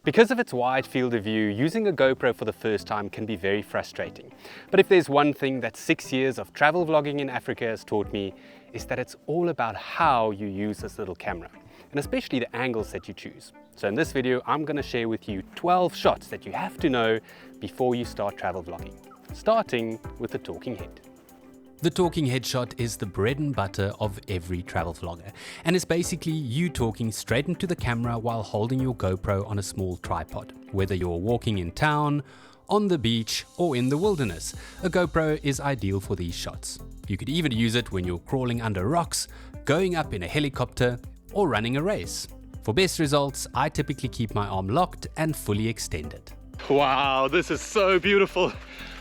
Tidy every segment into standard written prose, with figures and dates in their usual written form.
Because of its wide field of view, using a GoPro for the first time can be very frustrating. But if there's one thing that 6 years of travel vlogging in Africa has taught me, is that it's all about how you use this little camera, and especially the angles that you choose. So in this video, I'm going to share with you 12 shots that you have to know before you start travel vlogging, starting with the talking head. The talking head shot is the bread and butter of every travel vlogger, and it's basically you talking straight into the camera while holding your GoPro on a small tripod. Whether you're walking in town, on the beach, or in the wilderness, a GoPro is ideal for these shots. You could even use it when you're crawling under rocks, going up in a helicopter, or running a race. For best results, I typically keep my arm locked and fully extended. Wow, this is so beautiful.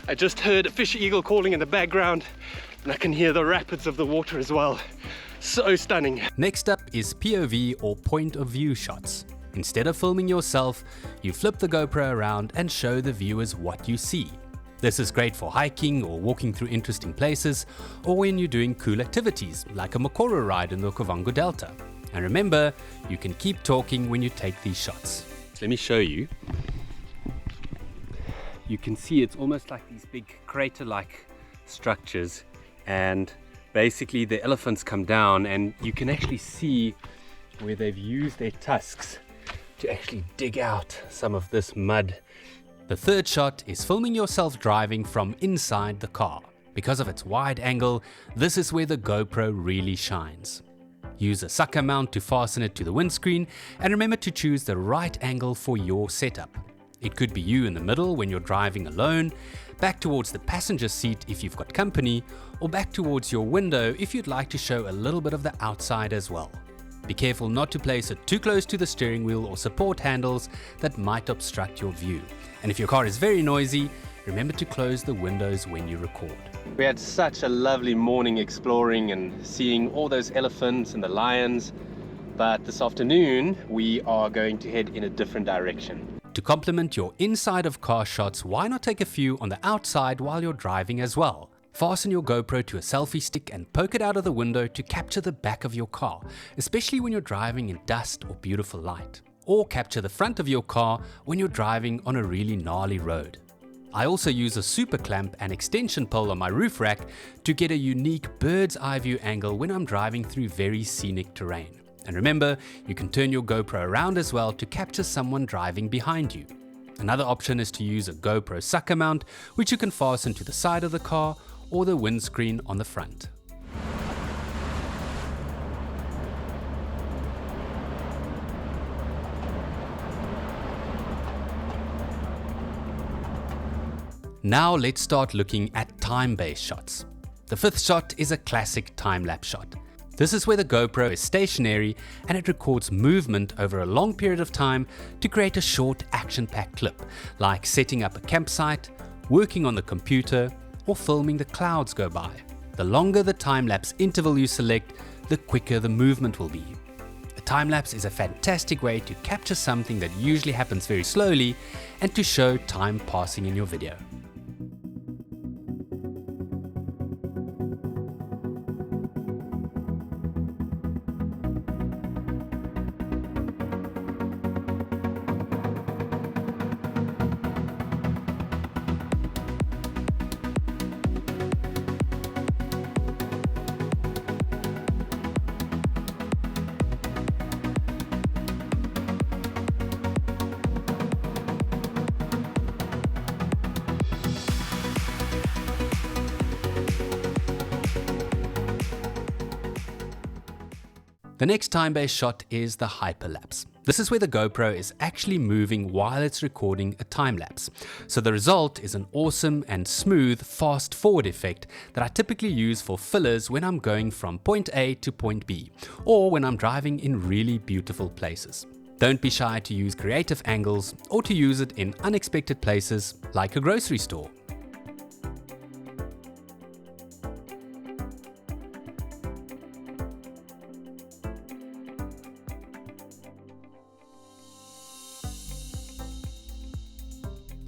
I just heard a fish eagle calling in the background, and I can hear the rapids of the water as well. So stunning. Next up is POV or point of view shots. Instead of filming yourself, you flip the GoPro around and show the viewers what you see. This is great for hiking or walking through interesting places, or when you're doing cool activities like a Mokoro ride in the Okavango Delta. And remember, you can keep talking when you take these shots. Let me show you. You can see it's almost like these big crater-like structures, and basically the elephants come down and you can actually see where they've used their tusks to actually dig out some of this mud. The third shot is filming yourself driving from inside the car. Because of its wide angle, this is where the GoPro really shines. Use a sucker mount to fasten it to the windscreen, and remember to choose the right angle for your setup. It could be you in the middle when you're driving alone, back towards the passenger seat if you've got company, or back towards your window if you'd like to show a little bit of the outside as well. Be careful not to place it too close to the steering wheel or support handles that might obstruct your view. And if your car is very noisy, remember to close the windows when you record. We had such a lovely morning exploring and seeing all those elephants and the lions, but this afternoon we are going to head in a different direction. To complement your inside of car shots, why not take a few on the outside while you're driving as well? Fasten your GoPro to a selfie stick and poke it out of the window to capture the back of your car, especially when you're driving in dust or beautiful light. Or capture the front of your car when you're driving on a really gnarly road. I also use a super clamp and extension pole on my roof rack to get a unique bird's eye view angle when I'm driving through very scenic terrain. And remember, you can turn your GoPro around as well to capture someone driving behind you. Another option is to use a GoPro sucker mount, which you can fasten to the side of the car or the windscreen on the front. Now let's start looking at time-based shots. The fifth shot is a classic time-lapse shot. This is where the GoPro is stationary and it records movement over a long period of time to create a short action-packed clip, like setting up a campsite, working on the computer, or filming the clouds go by. The longer the time-lapse interval you select, the quicker the movement will be. A time-lapse is a fantastic way to capture something that usually happens very slowly and to show time passing in your video. The next time-based shot is the hyperlapse. This is where the GoPro is actually moving while it's recording a time-lapse. So the result is an awesome and smooth fast-forward effect that I typically use for fillers when I'm going from point A to point B, or when I'm driving in really beautiful places. Don't be shy to use creative angles or to use it in unexpected places like a grocery store.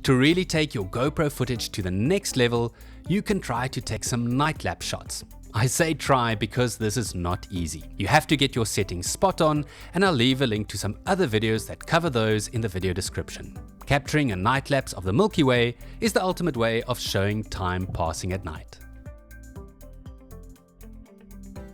To really take your GoPro footage to the next level, you can try to take some night lapse shots. I say try because this is not easy. You have to get your settings spot on, and I'll leave a link to some other videos that cover those in the video description. Capturing a night lapse of the Milky Way is the ultimate way of showing time passing at night.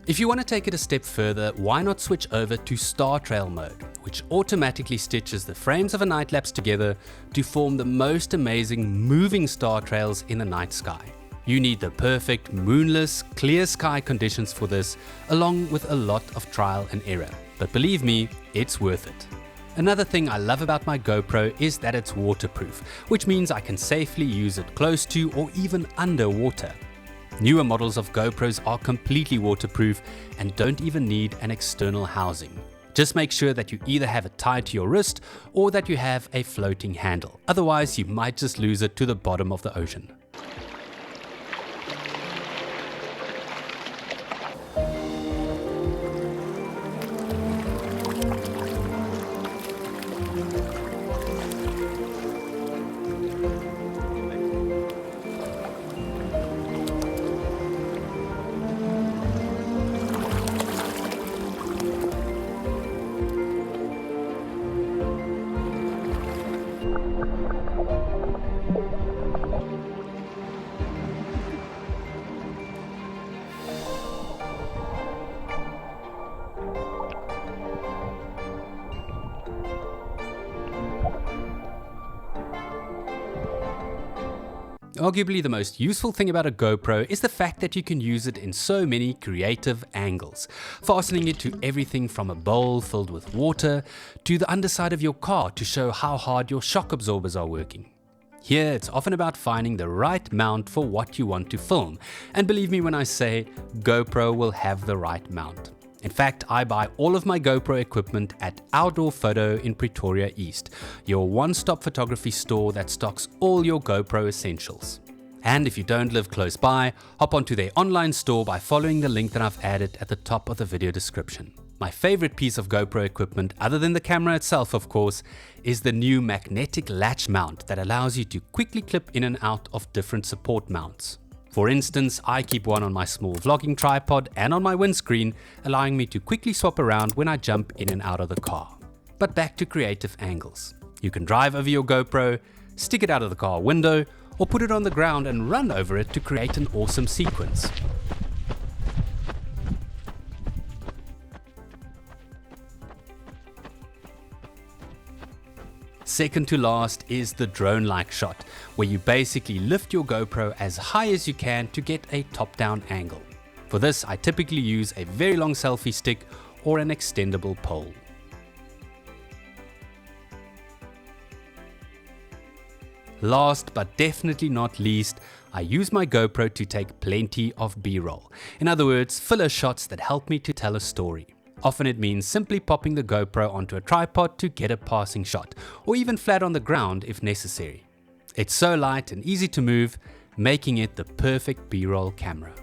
If you want to take it a step further, why not switch over to Star Trail mode, which automatically stitches the frames of a night lapse together to form the most amazing moving star trails in the night sky. You need the perfect moonless, clear sky conditions for this, along with a lot of trial and error. But believe me, it's worth it. Another thing I love about my GoPro is that it's waterproof, which means I can safely use it close to or even underwater. Newer models of GoPros are completely waterproof and don't even need an external housing. Just make sure that you either have it tied to your wrist or that you have a floating handle. Otherwise, you might just lose it to the bottom of the ocean. Arguably the most useful thing about a GoPro is the fact that you can use it in so many creative angles, fastening it to everything from a bowl filled with water to the underside of your car to show how hard your shock absorbers are working. Here it's often about finding the right mount for what you want to film, and believe me when I say GoPro will have the right mount. In fact, I buy all of my GoPro equipment at Outdoor Photo in Pretoria East, your one-stop photography store that stocks all your GoPro essentials. And if you don't live close by, hop onto their online store by following the link that I've added at the top of the video description. My favorite piece of GoPro equipment, other than the camera itself of course, is the new magnetic latch mount that allows you to quickly clip in and out of different support mounts. For instance, I keep one on my small vlogging tripod and on my windscreen, allowing me to quickly swap around when I jump in and out of the car. But back to creative angles. You can drive over your GoPro, stick it out of the car window, or put it on the ground and run over it to create an awesome sequence. Second to last is the drone-like shot, where you basically lift your GoPro as high as you can to get a top-down angle. For this, I typically use a very long selfie stick or an extendable pole. Last but definitely not least, I use my GoPro to take plenty of B-roll. In other words, filler shots that help me to tell a story. Often it means simply popping the GoPro onto a tripod to get a passing shot, or even flat on the ground if necessary. It's so light and easy to move, making it the perfect B-roll camera.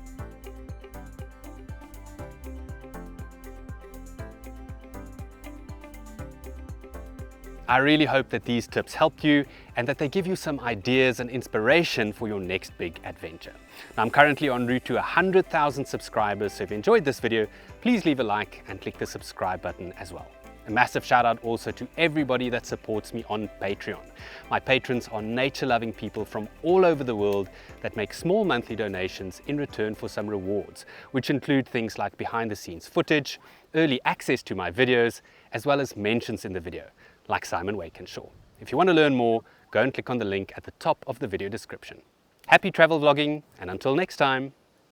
I really hope that these tips helped you and that they give you some ideas and inspiration for your next big adventure. Now, I'm currently en route to 100,000 subscribers, so if you enjoyed this video, please leave a like and click the subscribe button as well. A massive shout out also to everybody that supports me on Patreon. My patrons are nature-loving people from all over the world that make small monthly donations in return for some rewards, which include things like behind-the-scenes footage, early access to my videos, as well as mentions in the video, like Simon Wakenshaw. If you want to learn more, go and click on the link at the top of the video description. Happy travel vlogging, and until next time.